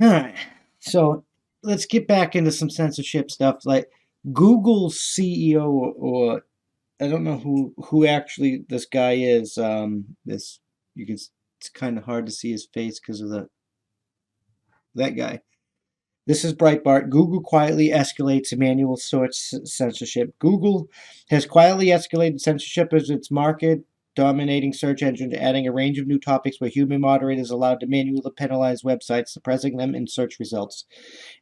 All right. So let's get back into some censorship stuff. Like Google's CEO, or I don't know who actually this guy is. This you can. It's kind of hard to see his face because of that guy. This is Breitbart. Google quietly escalates manual search censorship. Google has quietly escalated censorship as its market dominating search engine, adding a range of new topics where human moderators are allowed to manually penalize websites, suppressing them in search results.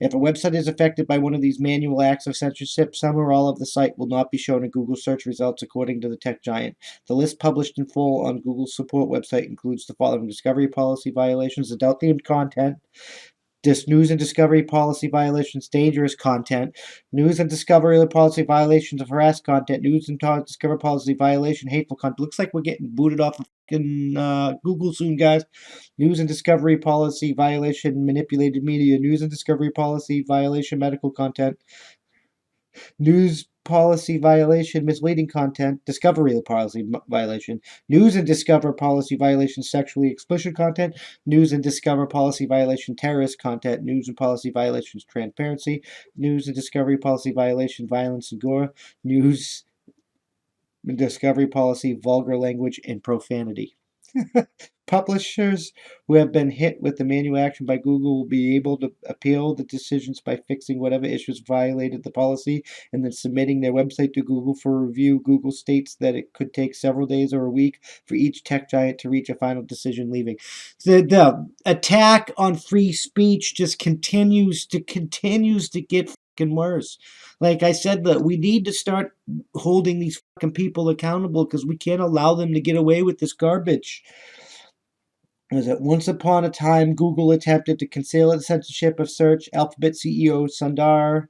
If a website is affected by one of these manual acts of censorship, some or all of the site will not be shown in Google search results, according to the tech giant. The list published in full on Google's support website includes the following: discovery policy violations, adult-themed content, news and discovery policy violations, dangerous content, news and discovery policy violations of harassed content, news and discovery policy violation, hateful content. Looks like we're getting booted off of Google soon, guys. News and discovery policy violation, manipulated media, news and discovery policy violation, medical content, news policy violation, misleading content, discovery policy violation, news and discover policy violation, sexually explicit content, news and discover policy violation, terrorist content, news and policy violations, transparency, news and discovery policy violation, violence and gore, news and discovery policy, vulgar language, and profanity. Publishers who have been hit with the manual action by Google will be able to appeal the decisions by fixing whatever issues violated the policy and then submitting their website to Google for review. Google states that it could take several days or a week for each tech giant to reach a final decision, leaving. The attack on free speech just continues to get fucking worse. Like I said, that we need to start holding these fucking people accountable because we can't allow them to get away with this garbage. Was that once upon a time Google attempted to conceal the censorship of search? Alphabet CEO Sundar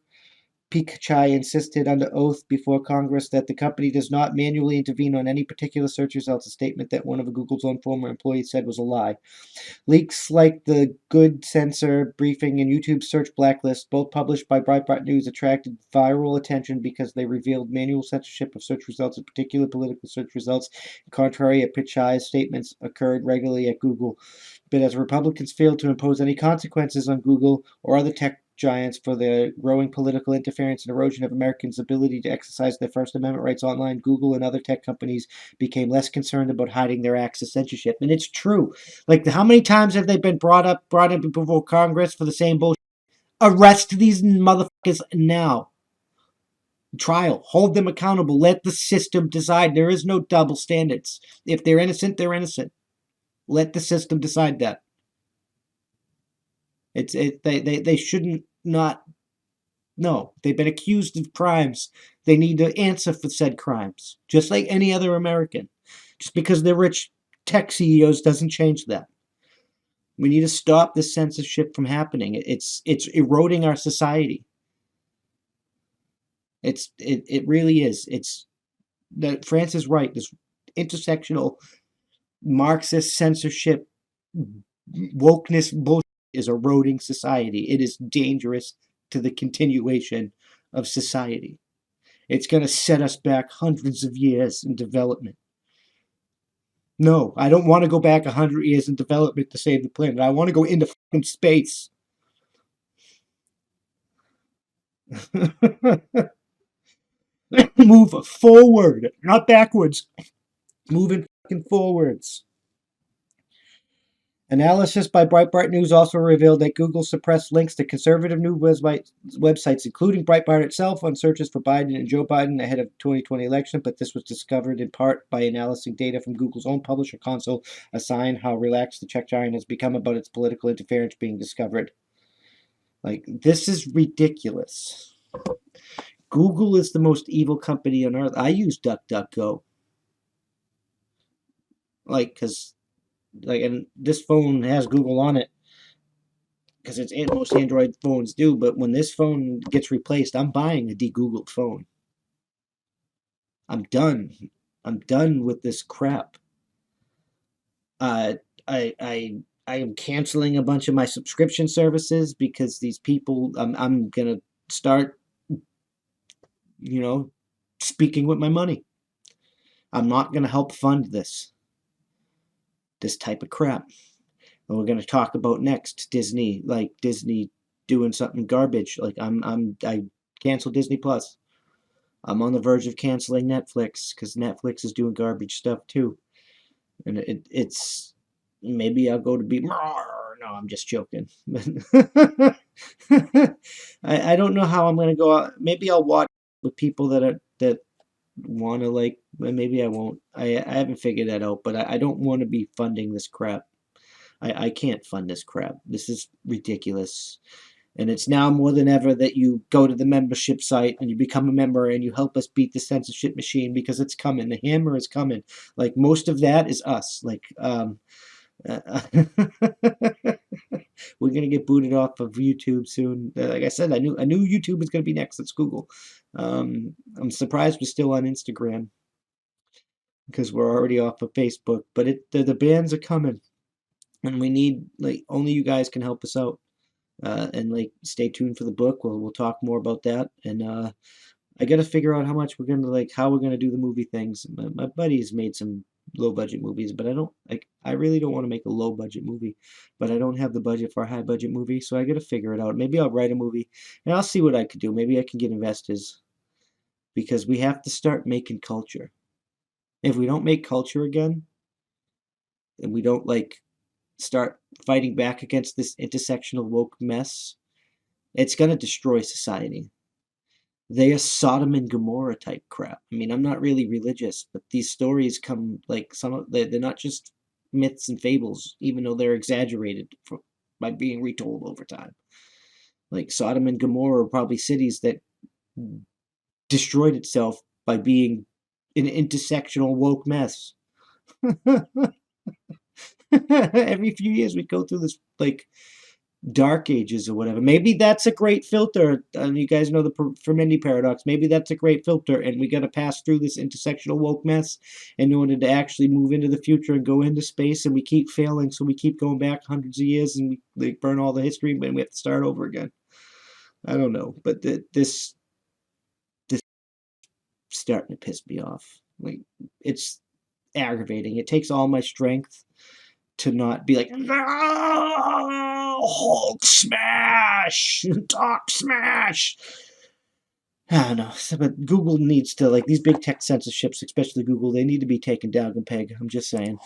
Pichai insisted under oath before Congress that the company does not manually intervene on any particular search results, a statement that one of Google's own former employees said was a lie. Leaks like the Good Censor briefing and YouTube's search blacklist, both published by Breitbart News, attracted viral attention because they revealed manual censorship of search results, in particular political search results. Contrary to Pichai's statements, occurred regularly at Google. But as Republicans failed to impose any consequences on Google or other tech giants for the growing political interference and erosion of Americans' ability to exercise their First Amendment rights online, Google and other tech companies became less concerned about hiding their acts of censorship. And it's true. Like, how many times have they been brought in before Congress for the same bullshit? Arrest these motherfuckers now. Trial. Hold them accountable. Let the system decide. There is no double standards. If they're innocent, they're innocent. Let the system decide that. They shouldn't not. No, they've been accused of crimes. They need to answer for said crimes, just like any other American. Just because they're rich tech CEOs doesn't change that. We need to stop this censorship from happening. It's eroding our society. It really is. It's that France is right. This intersectional Marxist censorship wokeness bullshit is eroding society. It is dangerous to the continuation of society. It's going to set us back hundreds of years in development. No, I don't want to go back 100 years in development to save the planet. I want to go into fucking space. Move forward, not backwards. Moving fucking forwards. Analysis by Breitbart News also revealed that Google suppressed links to conservative news websites, including Breitbart itself, on searches for Biden and Joe Biden ahead of the 2020 election, but this was discovered in part by analyzing data from Google's own publisher console, a sign how relaxed the tech giant has become about its political interference being discovered. Like, this is ridiculous. Google is the most evil company on earth. I use DuckDuckGo. Like, because and this phone has Google on it because it's most Android phones do. But when this phone gets replaced, I'm buying a de-Googled phone. I'm done. I'm done with this crap. I am canceling a bunch of my subscription services because these people. I'm gonna start, speaking with my money. I'm not gonna help fund this type of crap. Or we're gonna talk about next Disney, like Disney doing something garbage. Like I canceled Disney Plus. I'm on the verge of canceling Netflix because Netflix is doing garbage stuff too. And it's maybe I'll go to be. No, I'm just joking. I don't know how I'm gonna go out. Maybe I'll watch with people that want to like. Maybe I won't. I haven't figured that out. But I don't want to be funding this crap. I can't fund this crap. This is ridiculous. And it's now more than ever that you go to the membership site and you become a member and you help us beat the censorship machine because it's coming. The hammer is coming. Like most of that is us. Like we're gonna get booted off of YouTube soon. Like I said, I knew YouTube was gonna be next. It's Google. I'm surprised we're still on Instagram because we're already off of Facebook. But the bans are coming, and we need like only you guys can help us out. And like stay tuned for the book. We'll talk more about that. And I got to figure out how much we're gonna like how we're gonna do the movie things. My buddy's made some low budget movies, but I don't like. I really don't want to make a low budget movie, but I don't have the budget for a high budget movie, so I got to figure it out. Maybe I'll write a movie, and I'll see what I could do. Maybe I can get investors because we have to start making culture. If we don't make culture again, and we don't like start fighting back against this intersectional woke mess, it's gonna destroy society. They are Sodom and Gomorrah type crap. I mean, I'm not really religious, but these stories come like they're not just myths and fables, even though they're exaggerated by being retold over time. Like Sodom and Gomorrah are probably cities that destroyed itself by being an intersectional woke mess. Every few years we go through this like dark ages or whatever. Maybe that's a great filter. You guys know the Fermendi paradox. Maybe that's a great filter, and we got to pass through this intersectional woke mess in order to actually move into the future and go into space. And we keep failing, so we keep going back hundreds of years, and we like burn all the history, and we have to start over again. I don't know, but this starting to piss me off. Like it's aggravating. It takes all my strength to not be like, no, Hulk smash, Doc smash. I don't know, but Google needs to like these big tech censorships, especially Google. They need to be taken down, Peg. I'm just saying.